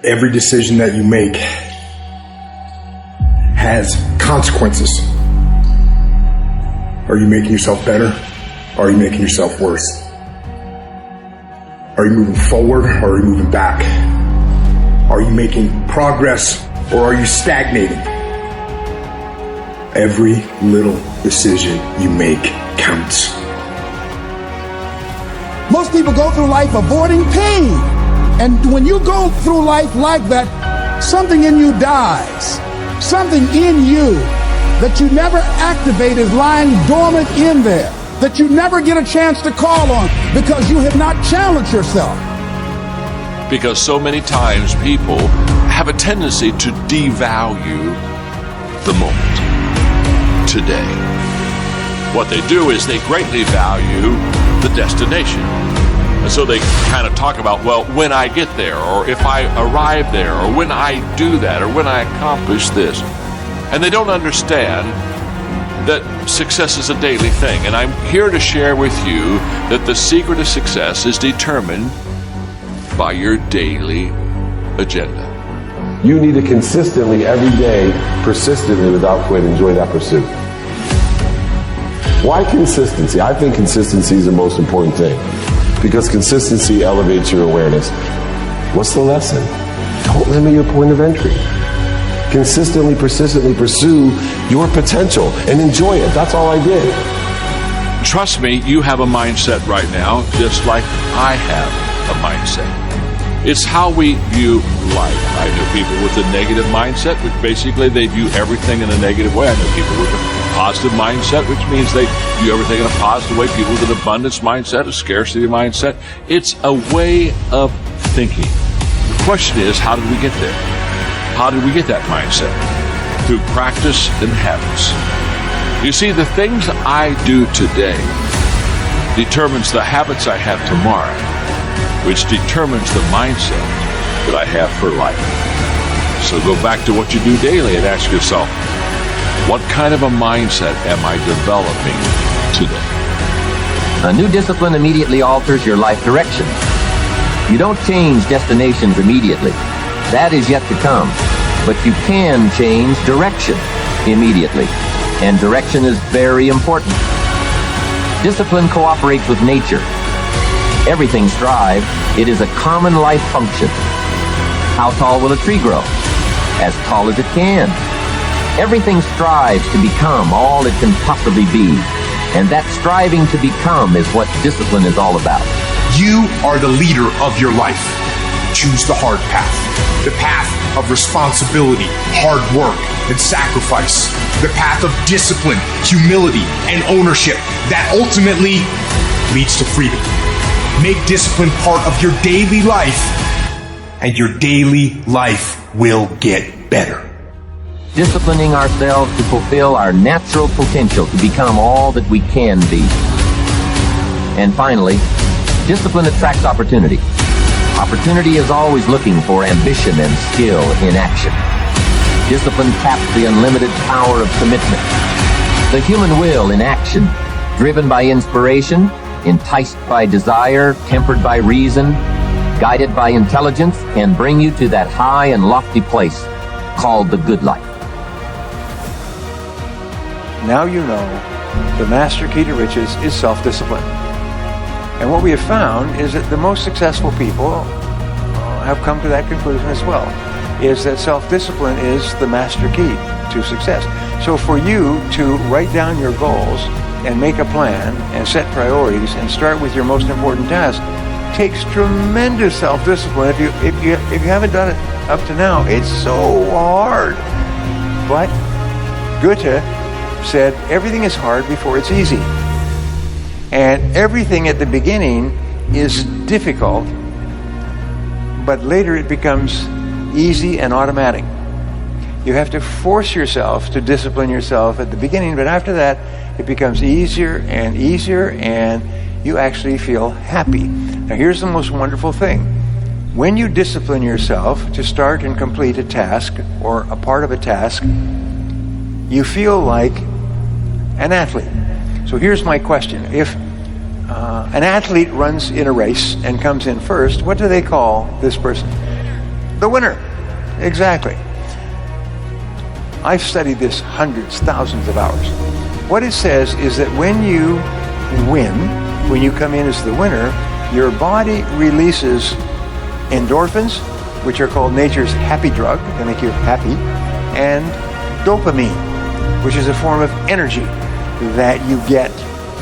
Every decision that you make has consequences. Are you making yourself better? Or are you making yourself worse? Are you moving forward or are you moving back? Are you making progress or are you stagnating? Every little decision you make counts. Most people go through life avoiding pain. And when you go through life like that, something in you dies. Something in you that you never activate is lying dormant in there, that you never get a chance to call on because you have not challenged yourself. Because so many times people have a tendency to devalue the moment, today. What they do is they greatly value the destination. And so they kind of talk about, well, when I get there, or if I arrive there, or when I do that, or when I accomplish this. And they don't understand that success is a daily thing. And I'm here to share with you that the secret of success is determined by your daily agenda. You need to consistently, every day, persistently, without quit, enjoy that pursuit. Why consistency? I think consistency is the most important thing, because consistency elevates your awareness. What's the lesson? Don't limit your point of entry. Consistently, persistently pursue your potential and enjoy it. That's all I did. Trust me, you have a mindset right now, just like I have a mindset. It's how we view life. I know people with a negative mindset, which basically they view everything in a negative way. I know people with a positive mindset, which means they view everything in a positive way. People with an abundance mindset, a scarcity mindset. It's a way of thinking. The question is, how did we get there? How did we get that mindset? Through practice and habits. You see, the things I do today determines the habits I have tomorrow, which determines the mindset that I have for life. So go back to what you do daily and ask yourself, what kind of a mindset am I developing today? A new discipline immediately alters your life direction. You don't change destinations immediately. That is yet to come. But you can change direction immediately. And direction is very important. Discipline cooperates with nature. Everything strives. It is a common life function. How tall will a tree grow? As tall as it can. Everything strives to become all it can possibly be. And that striving to become is what discipline is all about. You are the leader of your life. Choose the hard path. The path of responsibility, hard work, and sacrifice. The path of discipline, humility, and ownership that ultimately leads to freedom. Make discipline part of your daily life, and your daily life will get better. Disciplining ourselves to fulfill our natural potential to become all that we can be. And finally, discipline attracts opportunity. Opportunity is always looking for ambition and skill in action. Discipline taps the unlimited power of commitment. The human will in action, driven by inspiration, enticed by desire, tempered by reason, guided by intelligence, can bring you to that high and lofty place called the good life. Now you know the master key to riches is self-discipline. And what we have found is that the most successful people have come to that conclusion as well, is that self-discipline is the master key to success. So for you to write down your goals and make a plan and set priorities and start with your most important task takes tremendous self-discipline. If you haven't done it up to now, it's so hard. But Goethe said everything is hard before it's easy. And everything at the beginning is difficult, but later it becomes easy and automatic. You have to force yourself to discipline yourself at the beginning, but after that, it becomes easier and easier, and you actually feel happy. Now here's the most wonderful thing. When you discipline yourself to start and complete a task or a part of a task, you feel like an athlete. So here's my question. If an athlete runs in a race and comes in first, what do they call this person? the winner. Exactly. I've studied this hundreds, thousands of hours. What it says is that when you win, when you come in as the winner, your body releases endorphins, which are called nature's happy drug, they make you happy, and dopamine, which is a form of energy that you get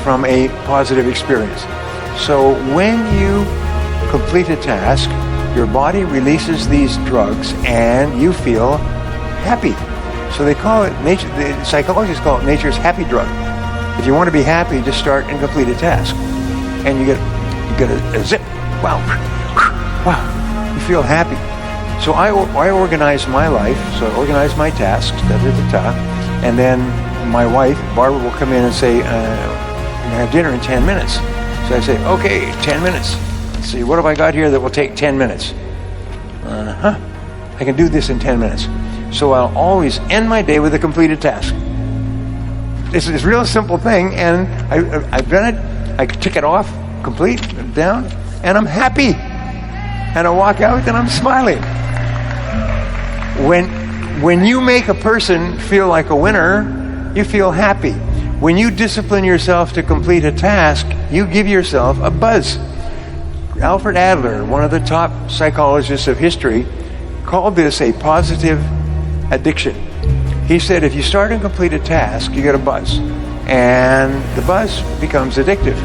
from a positive experience. So when you complete a task, your body releases these drugs and you feel happy. So they call it, the psychologists call it nature's happy drug. If you want to be happy, just start and complete a task. And you get a zip. Wow. Wow. You feel happy. So I organize my life. So I organize my tasks, and then my wife, Barbara, will come in and say, we're going to have dinner in 10 minutes. So I say, okay, 10 minutes. Let's see, what have I got here that will take 10 minutes? I can do this in 10 minutes. So I'll always end my day with a completed task. It's a real simple thing, and I've done it. I tick it off, complete, down, and I'm happy. And I walk out and I'm smiling. When you make a person feel like a winner, you feel happy. When you discipline yourself to complete a task, you give yourself a buzz. Alfred Adler, one of the top psychologists of history, called this a positive addiction. He said if you start and complete a task, you get a buzz. And the buzz becomes addictive.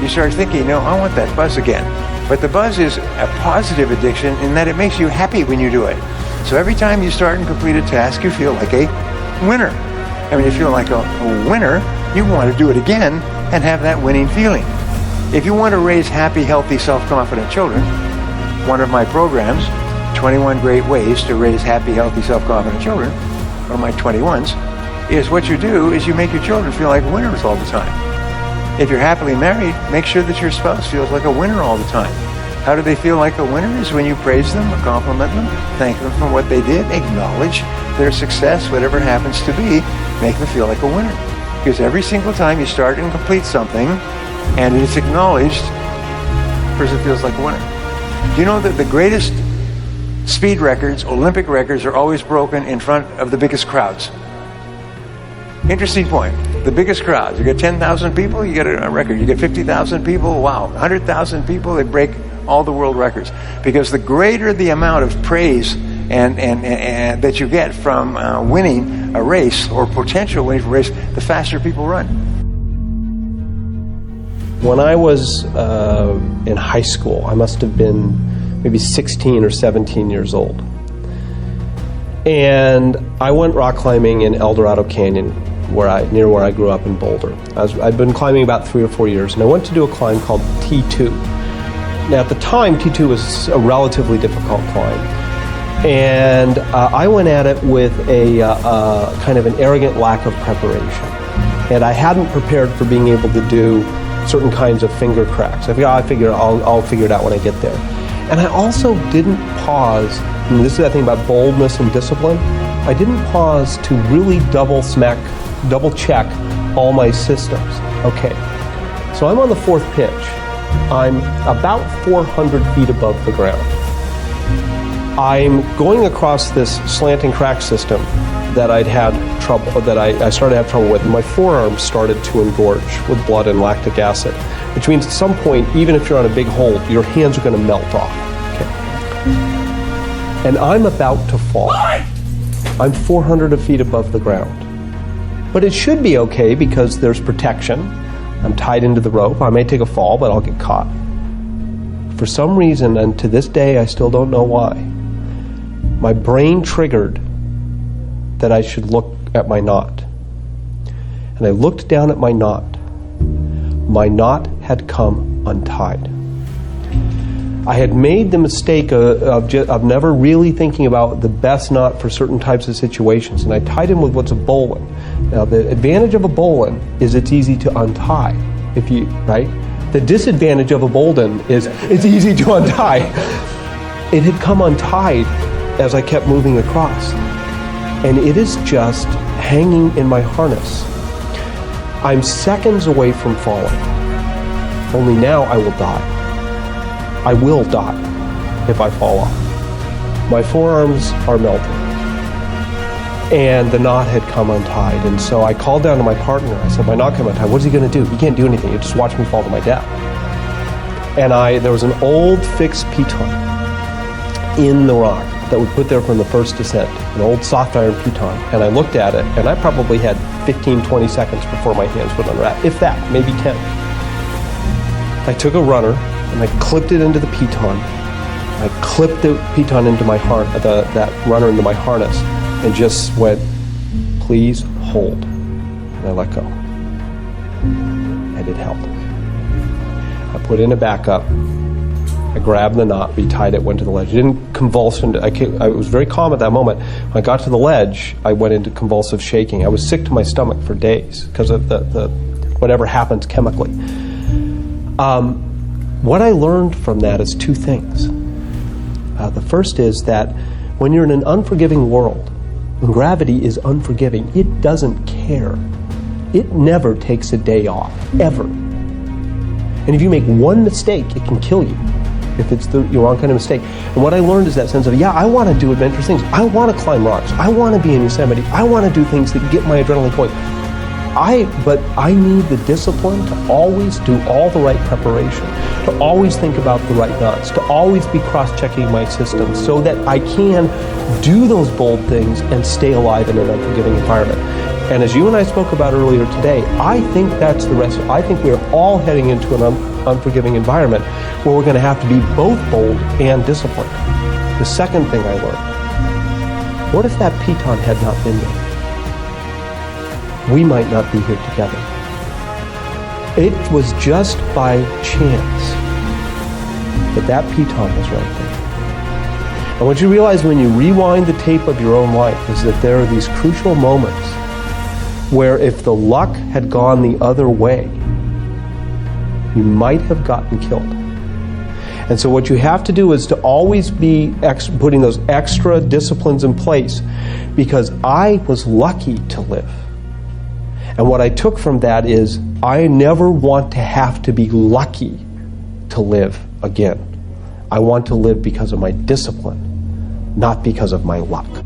You start thinking, no, I want that buzz again. But the buzz is a positive addiction in that it makes you happy when you do it. So every time you start and complete a task, you feel like a winner. And when you feel like a winner, you want to do it again and have that winning feeling. If you want to raise happy, healthy, self-confident children, one of my programs, 21 Great Ways to Raise Happy, Healthy, Self-Confident Children, one of my 21s, is what you do is you make your children feel like winners all the time. If you're happily married, make sure that your spouse feels like a winner all the time. How do they feel like a winner? Is when you praise them, or compliment them, thank them for what they did, acknowledge their success, whatever it happens to be, make them feel like a winner. Because every single time you start and complete something, and it's acknowledged, the person feels like a winner. Do you know that the greatest speed records, Olympic records, are always broken in front of the biggest crowds? Interesting point. The biggest crowds. You get 10,000 people, you get a record. You get 50,000 people, wow. 100,000 people, they break all the world records. Because the greater the amount of praise and that you get from winning a race or potential winning a race, the faster people run. When I was in high school, I must have been maybe 16 or 17 years old. And I went rock climbing in El Dorado Canyon, near where I grew up in Boulder. I'd been climbing about 3 or 4 years, and I went to do a climb called T2. Now at the time, T2 was a relatively difficult climb. And I went at it with a kind of an arrogant lack of preparation. And I hadn't prepared for being able to do certain kinds of finger cracks. I figured I'll figure it out when I get there. And I also didn't pause, and this is that thing about boldness and discipline, I didn't pause to really double check all my systems. Okay, so I'm on the 4th pitch. I'm about 400 feet above the ground. I'm going across this slanting crack system that I started to have trouble with. My forearms started to engorge with blood and lactic acid, which means at some point, even if you're on a big hold, your hands are going to melt off. Okay. And I'm about to fall. I'm 400 feet above the ground. But it should be okay because there's protection. I'm tied into the rope. I may take a fall, but I'll get caught. For some reason, and to this day I still don't know why, my brain triggered that I should look at my knot. And I looked down at my knot. My knot had come untied. I had made the mistake of never really thinking about the best knot for certain types of situations, and I tied him with what's a bowline. Now, the advantage of a bowline is it's easy to untie, right? The disadvantage of a bowline is it's easy to untie. It had come untied as I kept moving across, and it is just hanging in my harness. I'm seconds away from falling. Only now I will die. I will die if I fall off. My forearms are melting. And the knot had come untied. And so I called down to my partner. I said, my knot came untied. What's he going to do? He can't do anything. He'll just watch me fall to my death. And there was an old fixed piton in the rock that we put there from the first descent, an old soft iron piton. And I looked at it, and I probably had 15, 20 seconds before my hands would unwrap, if that, maybe 10. I took a runner, and I clipped it into the piton. I clipped the piton into my that runner into my harness, and just went, please hold. And I let go. And it held. I put in a backup. I grabbed the knot, retied it, went to the ledge. It didn't convulse. I was very calm at that moment. When I got to the ledge, I went into convulsive shaking. I was sick to my stomach for days because of the whatever happens chemically. What I learned from that is two things. The first is that when you're in an unforgiving world, when gravity is unforgiving, it doesn't care. It never takes a day off, ever. And if you make one mistake, it can kill you if it's the wrong kind of mistake. And what I learned is that sense of, yeah, I want to do adventurous things. I want to climb rocks. I want to be in Yosemite. I want to do things that get my adrenaline going. But I need the discipline to always do all the right preparation, to always think about the right knots, to always be cross-checking my system so that I can do those bold things and stay alive in an unforgiving environment. And as you and I spoke about earlier today, I think that's the rest. I think we're all heading into an unforgiving environment where we're going to have to be both bold and disciplined. The second thing I learned, what if that piton had not been there? We might not be here together. It was just by chance that that piton was right there. And what you realize when you rewind the tape of your own life is that there are these crucial moments where if the luck had gone the other way, you might have gotten killed. And so what you have to do is to always be putting those extra disciplines in place, because I was lucky to live. And what I took from that is I never want to have to be lucky to live again. I want to live because of my discipline, not because of my luck.